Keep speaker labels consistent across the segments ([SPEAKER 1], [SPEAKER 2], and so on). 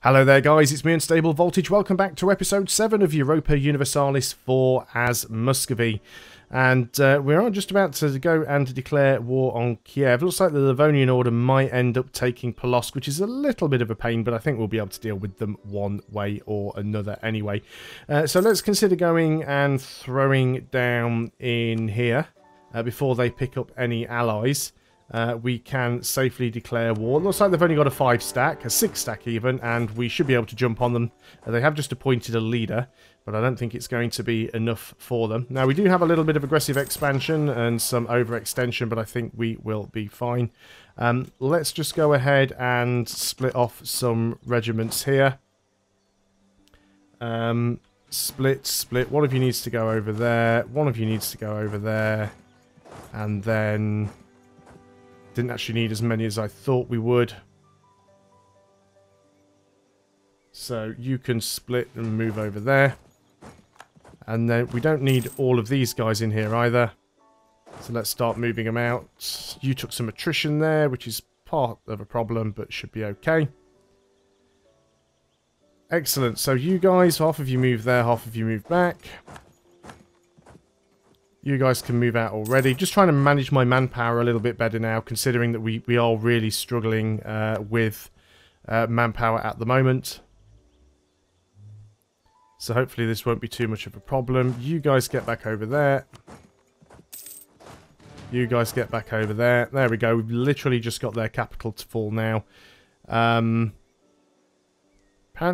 [SPEAKER 1] Hello there guys, it's me Unstable Voltage. Welcome back to episode 7 of Europa Universalis 4 as Muscovy. And we are just about to go and declare war on Kiev. Looks like the Livonian Order might end up taking Polosk, which is a little bit of a pain, but I think we'll be able to deal with them one way or another anyway. So let's consider going and throwing down in here before they pick up any allies. We can safely declare war. Looks like they've only got a 5 stack, a 6 stack even, and we should be able to jump on them. They have just appointed a leader, but I don't think it's going to be enough for them. Now, we do have a little bit of aggressive expansion and some overextension, but I think we will be fine. Let's just go ahead and split off some regiments here. Split. One of you needs to go over there. One of you needs to go over there. And then... didn't actually need as many as I thought we would. So you can split and move over there. And then we don't need all of these guys in here either. So let's start moving them out. You took some attrition there, which is part of a problem, but should be okay. Excellent. So you guys, half of you move there, half of you move back. You guys can move out already. Just trying to manage my manpower a little bit better now, considering that we are really struggling with manpower at the moment. So hopefully this won't be too much of a problem. You guys get back over there. You guys get back over there. There we go. We've literally just got their capital to fall now. Apparently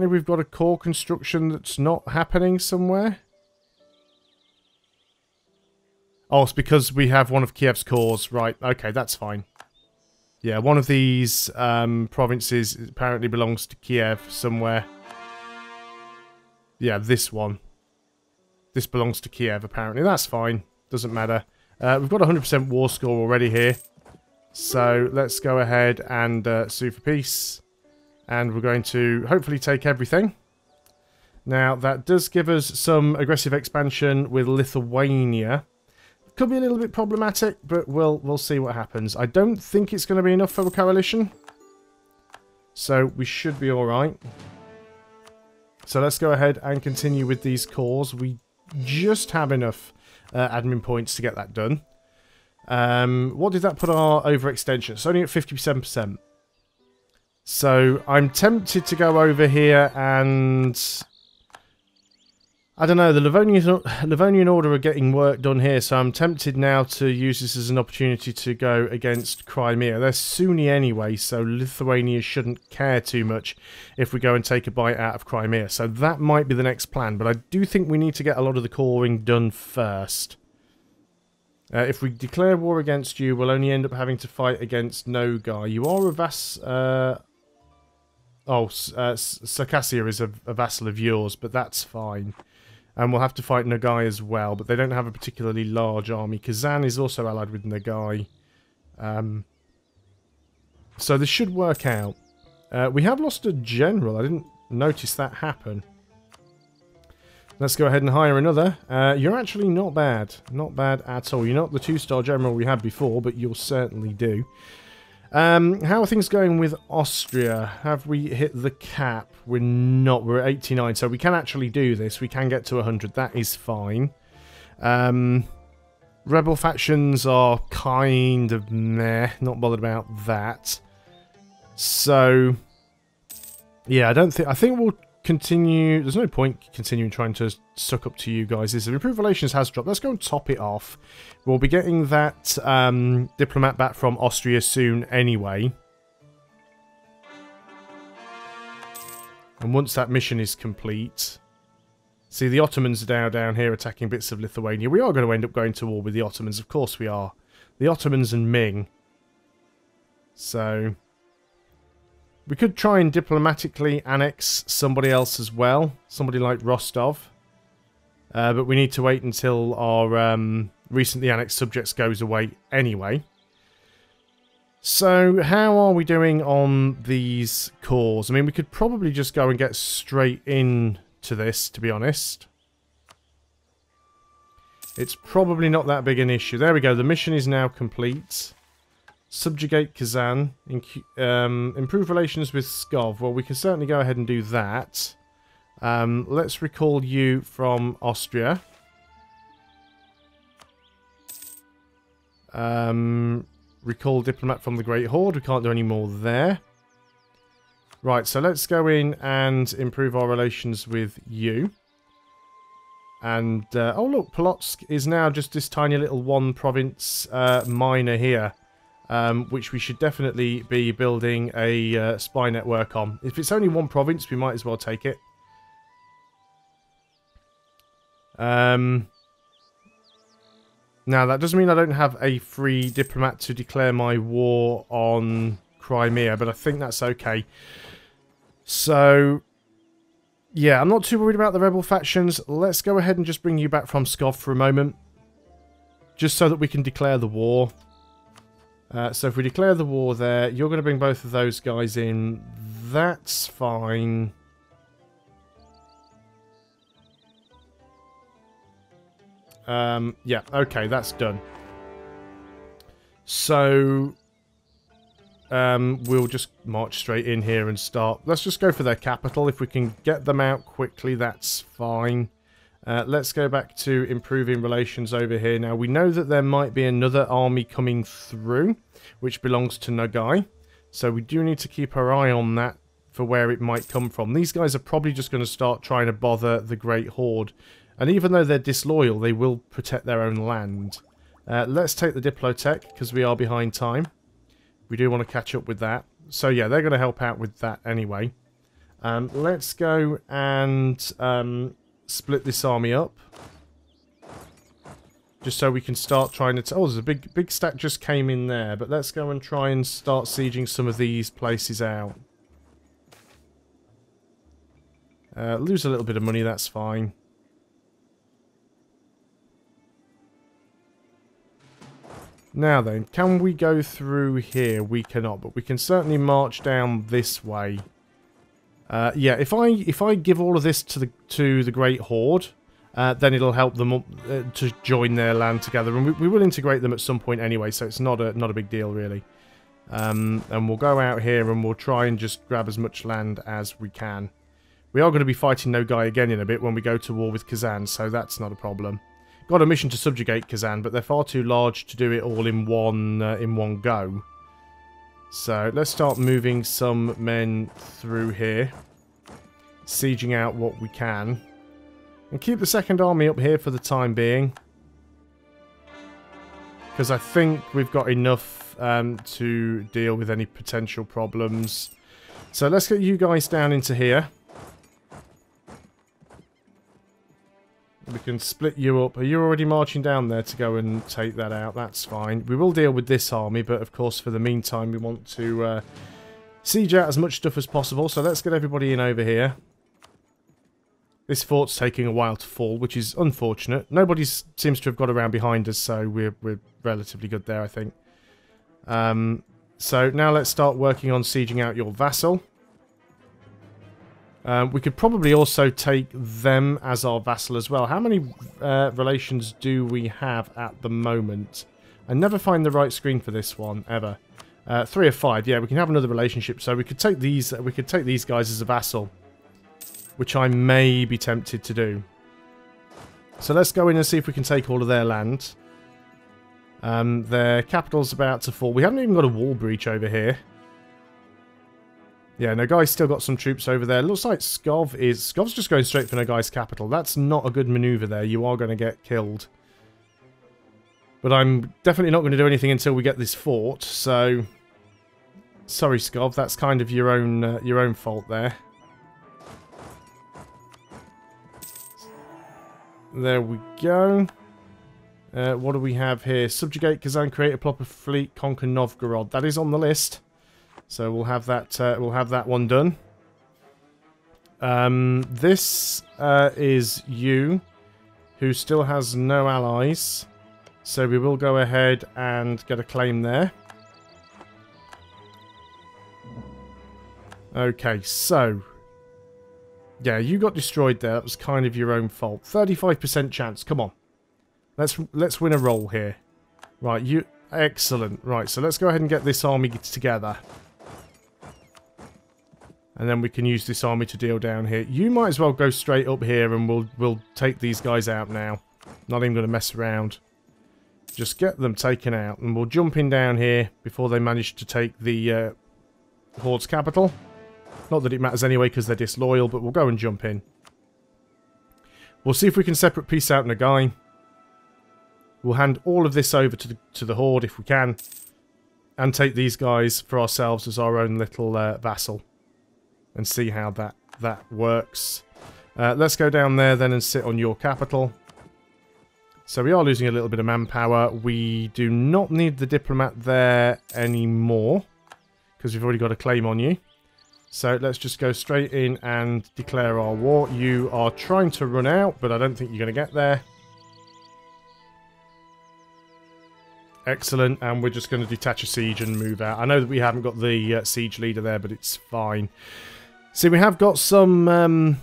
[SPEAKER 1] we've got a core construction that's not happening somewhere. Oh, it's because we have one of Kiev's cores. Right, okay, that's fine. Yeah, one of these provinces apparently belongs to Kiev somewhere. Yeah, this one. This belongs to Kiev, apparently. That's fine. Doesn't matter. We've got a 100% war score already here. So, let's go ahead and sue for peace. And we're going to hopefully take everything. Now, that does give us some aggressive expansion with Lithuania. Could be a little bit problematic, but we'll see what happens. I don't think it's going to be enough for a coalition. So we should be alright. So let's go ahead and continue with these cores. We just have enough admin points to get that done. What did that put our overextension? It's only at 57%. So I'm tempted to go over here and... I don't know, the Livonian Order are getting work done here, so I'm tempted now to use this as an opportunity to go against Crimea. They're Sunni anyway, so Lithuania shouldn't care too much if we go and take a bite out of Crimea. So that might be the next plan, but I do think we need to get a lot of the coring done first. If we declare war against you, we'll only end up having to fight against Nogai. You are a Circassia is a vassal of yours, but that's fine. And we'll have to fight Nogai as well, but they don't have a particularly large army. Kazan is also allied with Nogai. So this should work out. We have lost a general. I didn't notice that happen. Let's go ahead and hire another. You're actually not bad. Not bad at all. You're not the 2-star general we had before, but you'll certainly do. How are things going with Austria? Have we hit the cap? We're not. We're at 89, so we can actually do this. We can get to 100. That is fine. Rebel factions are kind of meh. Not bothered about that. So, yeah, I think we'll continue. There's no point continuing trying to suck up to you guys. The improved relations has dropped. Let's go and top it off. We'll be getting that diplomat back from Austria soon anyway. And once that mission is complete... See, the Ottomans are now down here attacking bits of Lithuania. We are going to end up going to war with the Ottomans. Of course we are. The Ottomans and Ming. So... we could try and diplomatically annex somebody else as well. Somebody like Rostov. But we need to wait until our recently annexed subjects goes away anyway. So, how are we doing on these cores? I mean, we could probably just go and get straight into this, to be honest. It's probably not that big an issue. There we go. The mission is now complete. Subjugate Kazan. Improve relations with Skov. Well, we can certainly go ahead and do that. Let's recall you from Austria. Recall diplomat from the Great Horde. We can't do any more there. Right, so let's go in and improve our relations with you. And, oh look, Polotsk is now just this tiny little one province minor here. Which we should definitely be building a spy network on. If it's only one province, we might as well take it. Now, that doesn't mean I don't have a free diplomat to declare my war on Crimea, but I think that's okay. So, yeah, I'm not too worried about the rebel factions. Let's go ahead and just bring you back from Skov for a moment. Just so that we can declare the war. So if we declare the war there, you're going to bring both of those guys in. That's fine. Yeah, okay, that's done. So, we'll just march straight in here and start. Let's just go for their capital. If we can get them out quickly, that's fine. Let's go back to improving relations over here. Now, we know that there might be another army coming through, which belongs to Nogai. So we do need to keep our eye on that for where it might come from. These guys are probably just going to start trying to bother the Great Horde. And even though they're disloyal, they will protect their own land. Let's take the Diplotech, because we are behind time. We do want to catch up with that. So yeah, they're going to help out with that anyway. Let's go and split this army up. Just so we can start trying to... Oh, there's a big stack just came in there. But let's go and try and start sieging some of these places out. Lose a little bit of money, that's fine. Now then, can we go through here? We cannot, but we can certainly march down this way. Yeah, if I give all of this to the Great Horde, then it'll help them to join their land together, and we will integrate them at some point anyway, so it's not a big deal really. And we'll go out here and we'll try and just grab as much land as we can. We are going to be fighting Nogai again in a bit when we go to war with Kazan, so that's not a problem. Got a mission to subjugate Kazan, but they're far too large to do it all in one go. So let's start moving some men through here, sieging out what we can, and keep the second army up here for the time being, because I think we've got enough to deal with any potential problems. So let's get you guys down into here. We can split you up. Are you already marching down there to go and take that out? That's fine. We will deal with this army, but of course for the meantime we want to siege out as much stuff as possible. So let's get everybody in over here. This fort's taking a while to fall, which is unfortunate. Nobody seems to have got around behind us, so we're relatively good there, I think. So now let's start working on sieging out your vassal. We could probably also take them as our vassal as well. How many relations do we have at the moment? I never find the right screen for this one, ever. 3 of 5, yeah, we can have another relationship. So we could take these guys as a vassal, which I may be tempted to do. So let's go in and see if we can take all of their land. Their capital's about to fall. We haven't even got a wall breach over here. Yeah, Nogai's still got some troops over there. Looks like Skov's just going straight for Nogai's capital. That's not a good maneuver there. You are going to get killed. But I'm definitely not going to do anything until we get this fort, so... Sorry, Skov, that's kind of your own fault there. There we go. What do we have here? Subjugate Kazan, create a proper fleet, conquer Novgorod. That is on the list. So we'll have that one done. This is you, who still has no allies. So we will go ahead and get a claim there. Okay, so... Yeah, you got destroyed there. That was kind of your own fault. 35% chance. Come on. Let's win a roll here. Right, you... Excellent. Right, so let's go ahead and get this army together. And then we can use this army to deal down here. You might as well go straight up here and we'll take these guys out now. Not even going to mess around. Just get them taken out. And we'll jump in down here before they manage to take the Horde's capital. Not that it matters anyway because they're disloyal, but we'll go and jump in. We'll see if we can separate peace out Nagai. We'll hand all of this over to the Horde if we can. And take these guys for ourselves as our own little vassal. And see how that works. Let's go down there then and sit on your capital. So we are losing a little bit of manpower. We do not need the diplomat there anymore. Because we've already got a claim on you. So let's just go straight in and declare our war. You are trying to run out, but I don't think you're going to get there. Excellent, and we're just going to detach a siege and move out. I know that we haven't got the siege leader there, but it's fine. See, we have got some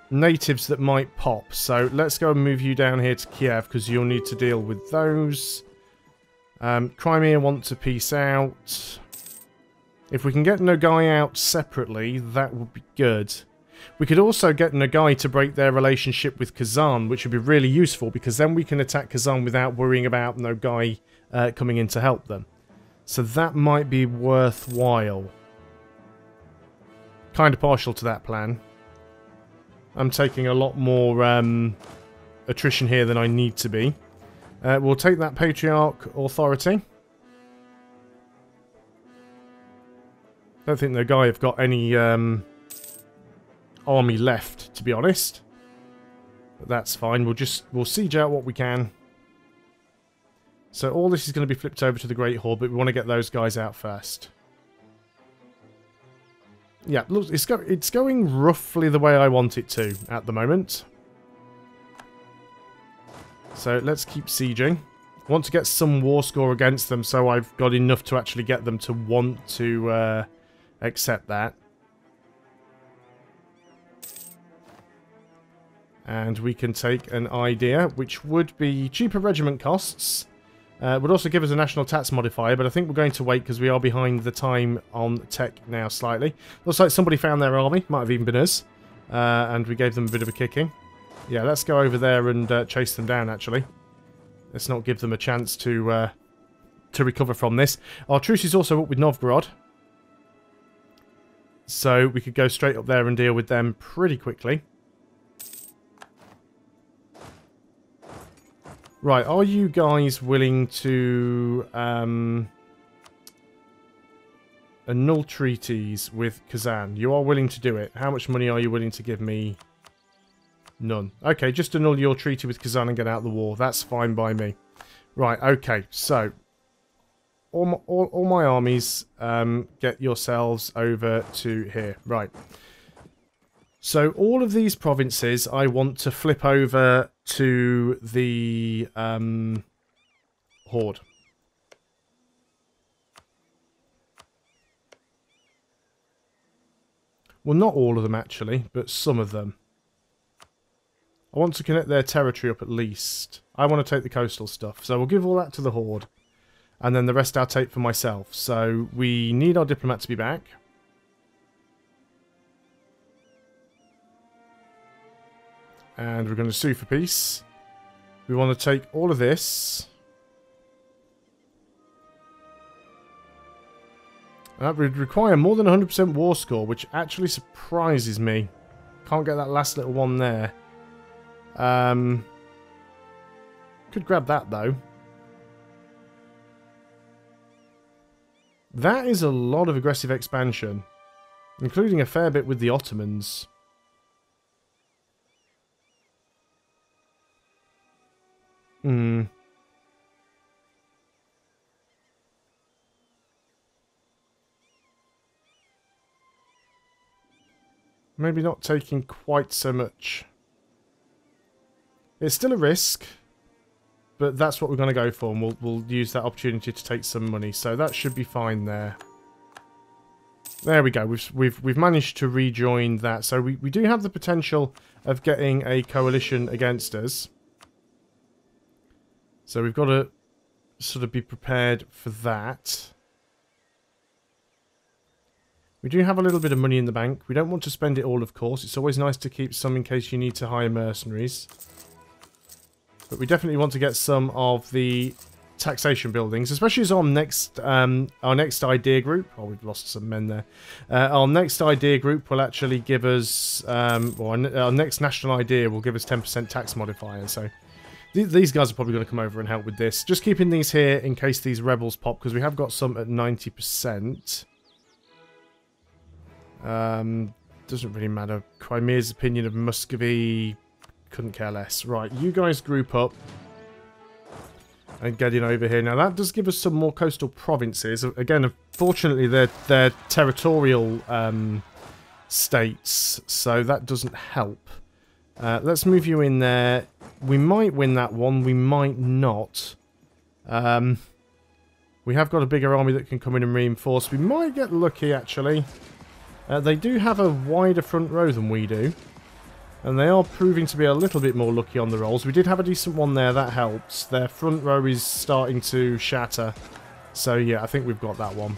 [SPEAKER 1] natives that might pop, so let's go and move you down here to Kiev, because you'll need to deal with those. Crimea want to peace out. If we can get Nogai out separately, that would be good. We could also get Nagai to break their relationship with Kazan, which would be really useful, because then we can attack Kazan without worrying about Nagai coming in to help them. So that might be worthwhile. Kind of partial to that plan. I'm taking a lot more attrition here than I need to be. We'll take that Patriarch authority. Don't think Nagai have got any army left, to be honest. But that's fine. We'll siege out what we can. So all this is going to be flipped over to the Great Horde, but we want to get those guys out first. Yeah, look, it's going roughly the way I want it to at the moment. So let's keep sieging. I want to get some war score against them, so I've got enough to actually get them to want to accept that. And we can take an idea, which would be cheaper regiment costs. Would also give us a national tax modifier, but I think we're going to wait because we are behind the time on tech now slightly. Looks like somebody found their army, might have even been us, and we gave them a bit of a kicking. Yeah, let's go over there and chase them down, actually. Let's not give them a chance to recover from this. Our truce is also up with Novgorod, so we could go straight up there and deal with them pretty quickly. Right, are you guys willing to annul treaties with Kazan? You are willing to do it. How much money are you willing to give me? None. Okay, just annul your treaty with Kazan and get out of the war. That's fine by me. Right, okay, so all my armies, get yourselves over to here. Right. So all of these provinces I want to flip over to the Horde. Well, not all of them actually, but some of them. I want to connect their territory up at least. I want to take the coastal stuff, so we'll give all that to the Horde. And then the rest I'll take for myself. So we need our diplomat to be back. And we're going to sue for peace. We want to take all of this. That would require more than 100% war score, which actually surprises me. Can't get that last little one there. Could grab that, though. That is a lot of aggressive expansion, including a fair bit with the Ottomans. Maybe not taking quite so much. It's still a risk, but that's what we're going to go for, and we'll use that opportunity to take some money. So that should be fine there. There we go. We've managed to rejoin that. So we do have the potential of getting a coalition against us. So we've got to sort of be prepared for that. We do have a little bit of money in the bank. We don't want to spend it all, of course. It's always nice to keep some in case you need to hire mercenaries. But we definitely want to get some of the taxation buildings, especially as our next idea group. Oh, we've lost some men there. Our next idea group will actually give us, our next national idea will give us 10% tax modifier. So these guys are probably going to come over and help with this. Just keeping these here in case these rebels pop, because we have got some at 90%. Doesn't really matter. Crimea's opinion of Muscovy, couldn't care less. Right, you guys group up and get in over here. Now that does give us some more coastal provinces. Again, unfortunately they're territorial states, so that doesn't help. Let's move you in there. We might win that one, we might not. We have got a bigger army that can come in and reinforce. We might get lucky, actually. They do have a wider front row than we do. And they are proving to be a little bit more lucky on the rolls. We did have a decent one there, that helps. Their front row is starting to shatter. So yeah, I think we've got that one.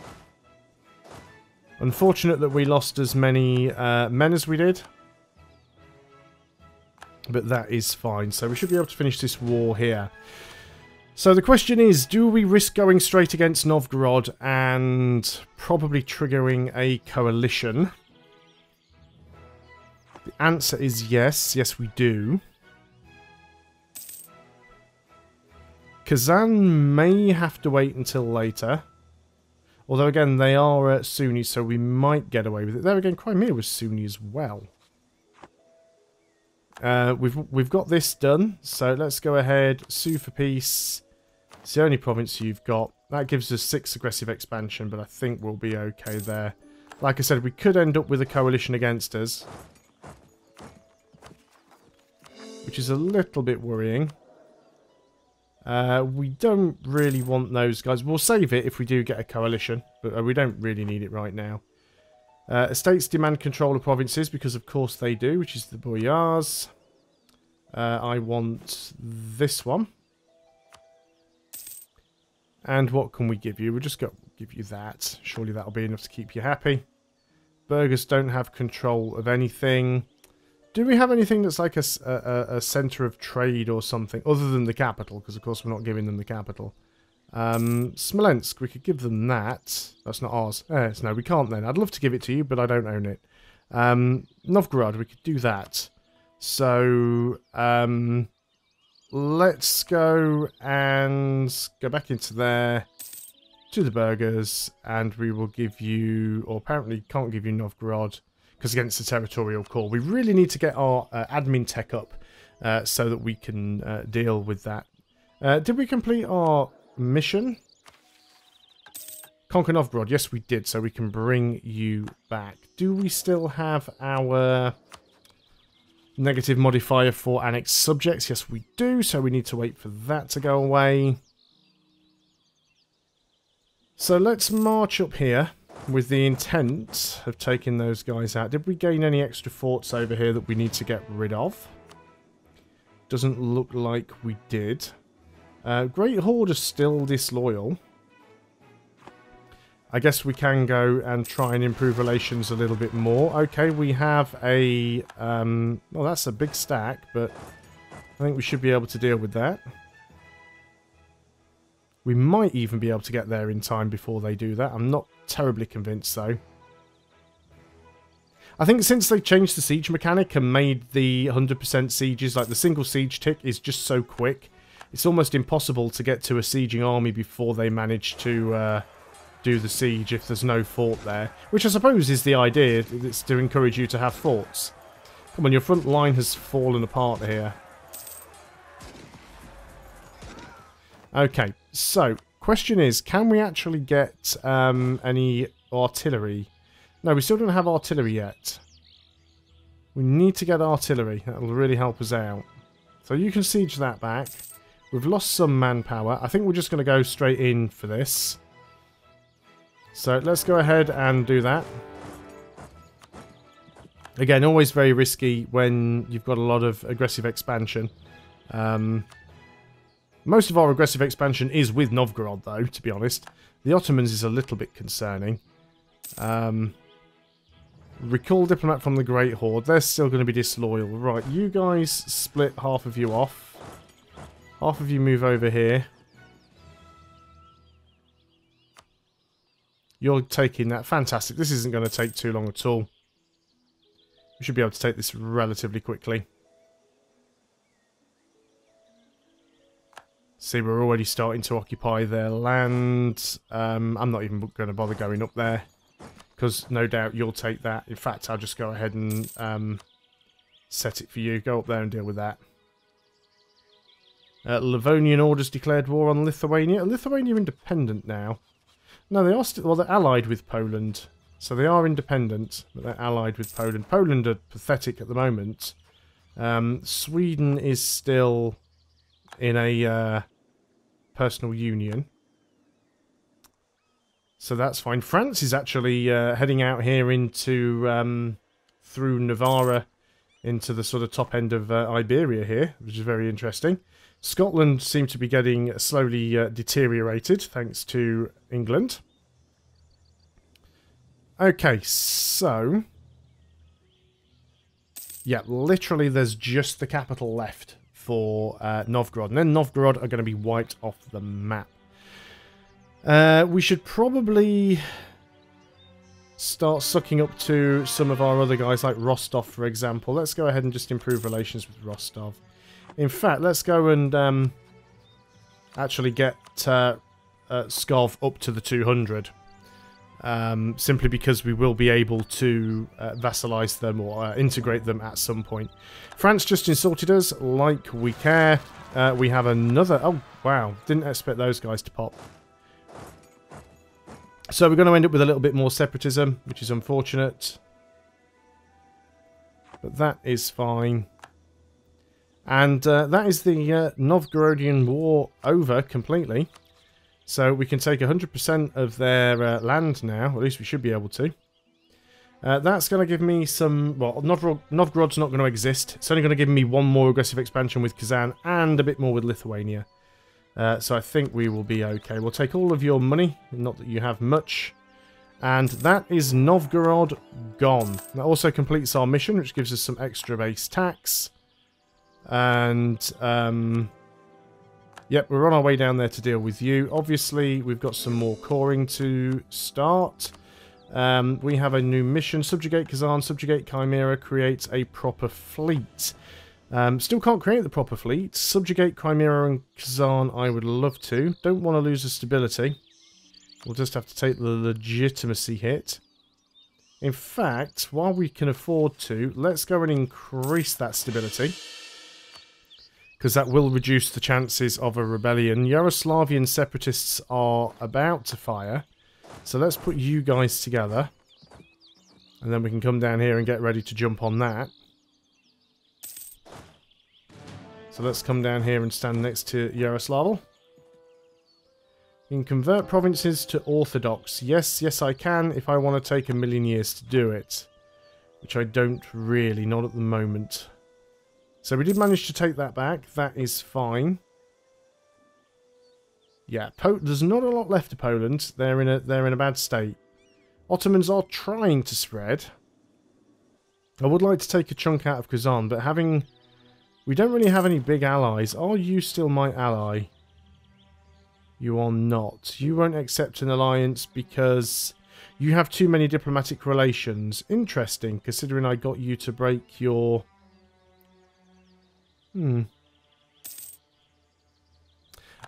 [SPEAKER 1] Unfortunate that we lost as many men as we did. But that is fine. So we should be able to finish this war here. So the question is, do we risk going straight against Novgorod and probably triggering a coalition? The answer is yes. Yes, we do. Kazan may have to wait until later. Although, again, they are Sunni, so we might get away with it. There again, Crimea was Sunni as well. We've got this done, so let's go ahead. Sue for peace. It's the only province you've got. That gives us 6 aggressive expansion, but I think we'll be okay there. Like I said, we could end up with a coalition against us, which is a little bit worrying. We don't really want those guys. We'll save it if we do get a coalition, but we don't really need it right now. Estates demand control of provinces, because of course they do, which is the boyars. I want this one. And what can we give you? We'll just give you that. Surely that'll be enough to keep you happy. Burghers don't have control of anything. Do we have anything that's like a centre of trade or something, other than the capital? Because, of course, we're not giving them the capital. Smolensk, we could give them that. That's not ours. No, we can't then. I'd love to give it to you, but I don't own it. Novgorod, we could do that. So, let's go and go back into there to the burghers, and we will give you, or apparently can't give you Novgorod, because against the territorial core. We really need to get our admin tech up so that we can deal with that. Did we complete our mission? Conquer Novgorod. Yes, we did, so we can bring you back. Do we still have our negative modifier for annexed subjects? Yes, we do, so we need to wait for that to go away. So let's march up here with the intent of taking those guys out. Did we gain any extra forts over here that we need to get rid of? Doesn't look like we did. Great Horde are still disloyal. I guess we can go and try and improve relations a little bit more. Okay, we have a... well, that's a big stack, but I think we should be able to deal with that. We might even be able to get there in time before they do that. I'm not terribly convinced, though. I think since they changed the siege mechanic and made the 100% sieges, like the single siege tick is just so quick, it's almost impossible to get to a sieging army before they manage to do the siege if there's no fort there. Which I suppose is the idea, it's to encourage you to have forts. Come on, your front line has fallen apart here. Okay, so, question is, can we actually get any artillery? No, we still don't have artillery yet. We need to get artillery. That will really help us out. So you can siege that back. We've lost some manpower. I think we're just going to go straight in for this. So let's go ahead and do that. Again, always very risky when you've got a lot of aggressive expansion. Most of our aggressive expansion is with Novgorod, though, to be honest. The Ottomans is a little bit concerning. Recall diplomat from the Great Horde. They're still going to be disloyal. Right, you guys split half of you off. Half of you move over here. You're taking that. Fantastic. This isn't going to take too long at all. We should be able to take this relatively quickly. See, we're already starting to occupy their land. I'm not even going to bother going up there, because no doubt you'll take that. In fact, I'll just go ahead and set it for you. Go up there and deal with that. Livonian orders declared war on Lithuania. Are Lithuania independent now? No, they are still... Well, they're allied with Poland. So they are independent, but they're allied with Poland. Poland are pathetic at the moment. Sweden is still in a personal union. So that's fine. France is actually heading out here into through Navarra into the sort of top end of Iberia here, which is very interesting. Scotland seems to be getting slowly deteriorated thanks to England. Okay, so... yeah, literally there's just the capital left for Novgorod. And then Novgorod are going to be wiped off the map. We should probably start sucking up to some of our other guys, like Rostov, for example. Let's go ahead and just improve relations with Rostov. In fact, let's go and actually get Pskov up to the 200. Simply because we will be able to vassalize them or integrate them at some point. France just insulted us, like we care. We have another... oh, wow. Didn't expect those guys to pop. So we're going to end up with a little bit more separatism, which is unfortunate. But that is fine. And that is the Novgorodian War over completely. So we can take 100% of their land now. At least we should be able to. That's going to give me some... well, Novgorod's not going to exist. It's only going to give me one more aggressive expansion with Kazan and a bit more with Lithuania. So I think we will be okay. We'll take all of your money. Not that you have much. And that is Novgorod gone. That also completes our mission, which gives us some extra base tax. And... yep, we're on our way down there to deal with you. Obviously, we've got some more coring to start. We have a new mission. Subjugate Kazan, subjugate Chimera, create a proper fleet. Still can't create the proper fleet. Subjugate Chimera and Kazan, I would love to. Don't want to lose the stability. We'll just have to take the legitimacy hit. In fact, while we can afford to, let's go and increase that stability. Because that will reduce the chances of a rebellion. Yaroslavian separatists are about to fire. So let's put you guys together. And then we can come down here and get ready to jump on that. So let's come down here and stand next to Yaroslavl. You can convert provinces to Orthodox. Yes, yes I can if I want to take 1,000,000 years to do it. Which I don't really, not at the moment. So we did manage to take that back. That is fine. Yeah, there's not a lot left of Poland. They're in a bad state. Ottomans are trying to spread. I would like to take a chunk out of Kazan, but we don't really have any big allies. Are you still my ally? You are not. You won't accept an alliance because you have too many diplomatic relations. Interesting, considering I got you to break your...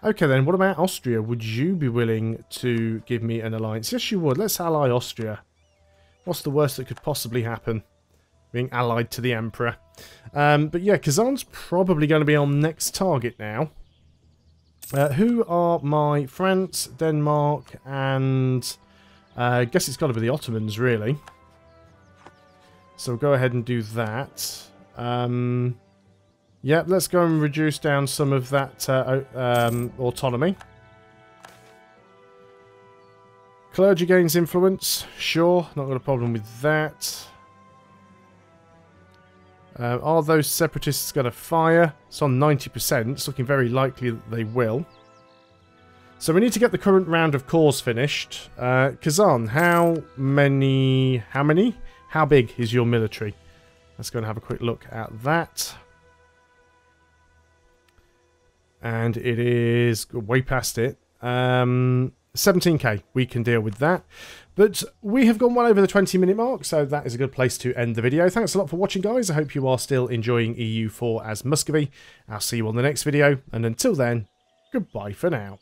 [SPEAKER 1] Okay then, what about Austria? Would you be willing to give me an alliance? Yes, you would. Let's ally Austria. What's the worst that could possibly happen? Being allied to the Emperor. But yeah, Kazan's probably going to be our next target now. Who are my France, Denmark, and... I guess it's got to be the Ottomans, really. So we'll go ahead and do that. Yeah, let's go and reduce down some of that autonomy. Clergy gains influence. Sure, not got a problem with that. Are those separatists going to fire? It's on 90%. It's looking very likely that they will. So we need to get the current round of cores finished. Kazan, how big is your military? Let's go and have a quick look at that. And it is way past it. 17k, we can deal with that. But we have gone well over the 20-minute mark, so that is a good place to end the video. Thanks a lot for watching, guys. I hope you are still enjoying EU4 as Muscovy. I'll see you on the next video, and until then, goodbye for now.